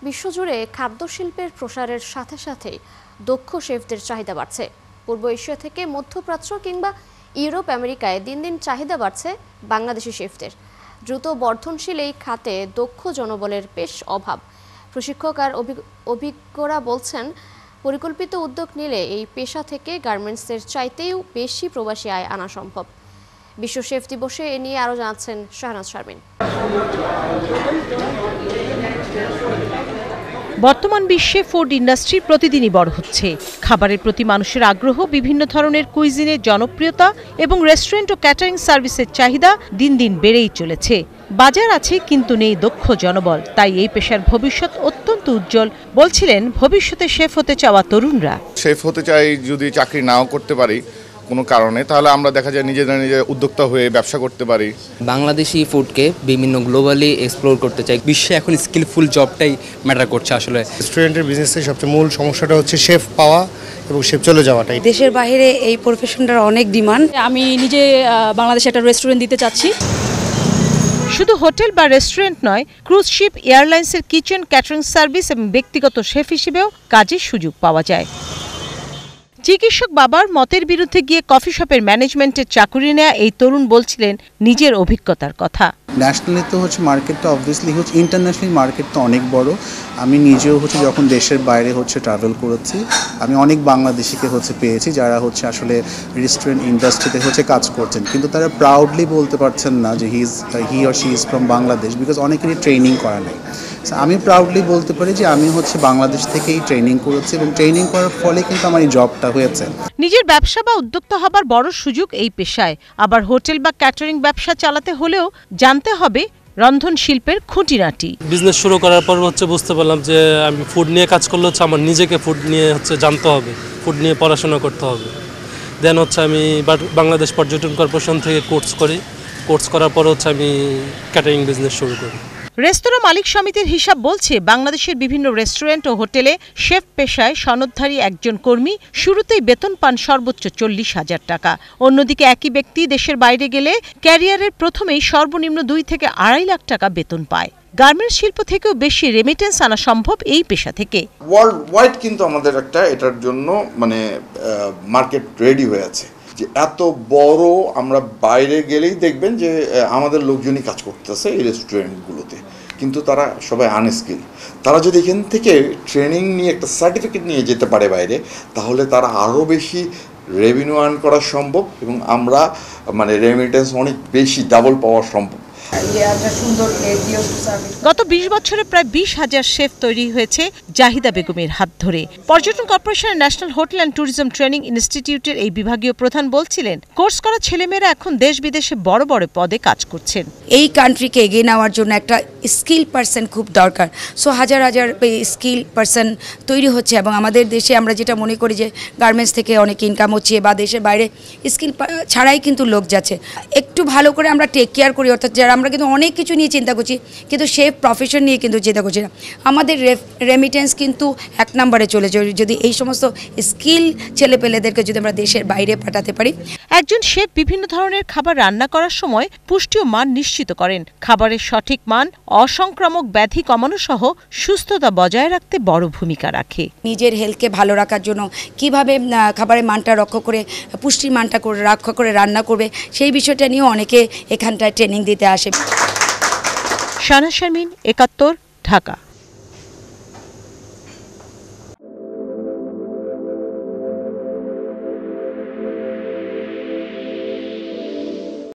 বিশ্বজুড়ে খাদ্য শিল্পের প্রসারের সাথে সাথে দক্ষ শেফদের চাহিদা বাড়ছে। পূর্ব এশিয়া থেকে মধ্যপ্রাচ্য কিংবা ইউরোপ আমেরিকায় দিন দিন চাহিদা বাড়ছে বাংলাদেশি শেফদের। দ্রুত বর্ধনশীল এই খাতে দক্ষ জনবলের বেশ অভাব। প্রশিক্ষক আর অভিজ্ঞরা বলছেন, পরিকল্পিত উদ্যোগ নিলে এই পেশা থেকে গার্মেন্টসের চাইতেও বেশি প্রবাসী আয় আনা সম্ভব। বিশ্ব শেফ দিবসে এ নিয়ে আরও জানাচ্ছেন শাহনাজ শারমিন। বর্তমান বিশ্বে ফুড ইন্ডাস্ট্রি প্রতিদিনই বড় হচ্ছে। খাবারের প্রতি মানুষের আগ্রহ, বিভিন্ন ধরনের কুইজিনের জনপ্রিয়তা এবং রেস্টুরেন্ট ও ক্যাটারিং সার্ভিসের চাহিদা দিন দিন বেড়েই চলেছে। বাজার আছে কিন্তু নেই দক্ষ জনবল, তাই এই পেশার ভবিষ্যৎ অত্যন্ত উজ্জ্বল বলছিলেন ভবিষ্যতে শেফ হতে চাওয়া তরুণরা। শেফ হতে চাই যদি চাকরি নাও করতে পারি কোনো কারণে, তাহলে আমরা দেখা যায় নিজেরা উদ্যোক্তা হয়ে ব্যবসা করতে পারি। বাংলাদেশি ফুডকে বিভিন্ন গ্লোবালি এক্সপ্লোর করতে চাই। বিশ্বে এখন স্কিলফুল জবটাই ম্যাটার করছে। আসলে রেস্টুরেন্টের বিজনেসের সবচেয়ে মূল সমস্যাটা হচ্ছে শেফ পাওয়া এবং শেফ চলে যাওয়াটাই। দেশের বাইরে এই প্রফেশনটার অনেক ডিমান্ড। আমি নিজে বাংলাদেশে একটা রেস্টুরেন্ট দিতে চাচ্ছি। শুধু হোটেল বা রেস্টুরেন্ট নয়, ক্রুজ শিপ, এয়ারলাইন্সের কিচেন, ক্যাটারিং সার্ভিস এবং ব্যক্তিগত শেফ হিসেবেও কাজের সুযোগ পাওয়া যায়। চিকিৎসক বাবার মতের বিরুদ্ধে গিয়ে কফি শপের ম্যানেজমেন্টের চাকুরি নেয়া এই তরুণ বলছিলেন নিজের অভিজ্ঞতার কথা। ন্যাশনালি তো হচ্ছে মার্কেটটা অবভিয়াসলি হচ্ছে, ইন্টারন্যাশনাল মার্কেট তো অনেক বড়। আমি নিজেও হচ্ছে যখন দেশের বাইরে হচ্ছে ট্রাভেল করেছি, আমি অনেক বাংলাদেশিকে হচ্ছে পেয়েছি যারা হচ্ছে আসলে রেস্টুরেন্ট ইন্ডাস্ট্রিতে হচ্ছে কাজ করছেন, কিন্তু তারা প্রাউডলি বলতে পারছেন না যে he or she is from Bangladesh, because অনেকেরই ট্রেনিং করা নেই। আমি প্রাউডলি বলতে পারি যে আমি হচ্ছে বাংলাদেশ থেকেই ট্রেনিং করেছি এবং ট্রেনিং করার ফলে কিন্তু আমার এই জবটা হয়েছে। নিজের ব্যবসা বা উদ্যোক্তা হবার বড় সুযোগ এই পেশায়। আবার হোটেল বা ক্যাটারিং ব্যবসা চালাতে হলেও জানতে হবে রন্ধন শিল্পের খুঁটিনাটি। বিজনেস শুরু করার পর বুঝতে পারলাম যে আমি ফুড নিয়ে কাজ করলে আমার নিজেকে ফুড নিয়ে জানতে হবে, ফুড নিয়ে পড়াশোনা করতে হবে। দেন আমি বাংলাদেশ পর্যটন কর্পোরেশন থেকে কোর্স করার পর আমি ক্যাটারিং বিজনেস শুরু করি। রেস্তোরাঁ মালিক সমিতির হিসাব বলছে, বাংলাদেশের বিভিন্ন রেস্টুরেন্ট ও হোটেলে শেফ পেশায় সনদধারী একজন কর্মী শুরুতেই বেতন পান সর্বোচ্চ 40,000 টাকা। অন্যদিকে একই ব্যক্তি দেশের বাইরে গেলে ক্যারিয়ারের প্রথমেই সর্বনিম্ন 2 থেকে 2.5 লাখ টাকা বেতন পায়। গার্মেন্টস শিল্প থেকেও বেশি রেমিটেন্স আনা সম্ভব এই পেশা থেকে। ওয়ার্ল্ড ওয়াইড কিন্তু আমাদের এটার জন্য মার্কেট রেডি হয়ে আছে, যে এত বড় আমরা বাইরে গেলেই দেখবেন যে আমাদের লোকজনই কাজ করতেছে এই রেস্টুরেন্টগুলোতে, কিন্তু তারা সবাই আনস্কিল। তারা যদি এখান থেকে ট্রেনিং নিয়ে একটা সার্টিফিকেট নিয়ে যেতে পারে বাইরে, তাহলে তারা আরও বেশি রেভিনিউ আর্ন করা সম্ভব এবং আমরা রেমিটেন্স অনেক বেশি ডাবল পাওয়া সম্ভব। গত 20 বছরে প্রায় 20,000 শেফ তৈরি হয়েছে জাহিদা বেগমের হাত ধরে। পর্যটন কর্পোরেশনের national hotel and tourism training ইনস্টিটিউটের এই বিভাগীয় প্রধান বলছিলেন, কোর্স করা ছেলেমেয়েরা এখন দেশ বিদেশে বড় বড় পদে কাজ করছেন। এই কান্ট্রিকে এগিয়ে নেওয়ার জন্য একটা স্কিল পারসন খুব দরকার। সো হাজার হাজার স্কিল পারসন তৈরি হচ্ছে এবং আমাদের দেশে আমরা যেটা মনে করি যে গার্মেন্টস থেকে অনেক ইনকাম হচ্ছে বা দেশের বাইরে স্কিল ছাড়াই কিন্তু লোক যাচ্ছে। একটু ভালো করে আমরা টেক কেয়ার করি, অর্থাৎ যারা আমরা কিন্তু অনেক কিছু নিয়ে চিন্তা করছি, কিন্তু শেফ প্রফেশন নিয়ে কিন্তু চিন্তা করছি না। আমাদের রেমিটেন্স কিন্তু 1 নম্বরে চলে যায় যদি এই সমস্ত স্কিল ছেলেপেলেদেরকে যদি আমরা দেশের বাইরে পাঠাতে পারি। একজন শেফ বিভিন্ন ধরনের খাবার রান্না করার সময় পুষ্টি ও মান নিশ্চিত করেন। খাবারের সঠিক মান, অসংক্রামক ব্যাধি কমানো সহ সুস্থতা বজায় রাখতে বড় ভূমিকা রাখে। নিজের হেলথকে ভালো রাখার জন্য কিভাবে খাবারের মানটা রক্ষা করে, পুষ্টির মানটা রক্ষা করে রান্না করবে, সেই বিষয়টা নিয়েও অনেকে এখানটায় ট্রেনিং দিতে আসে। শাহনাজ শারমিন, 71, ঢাকা।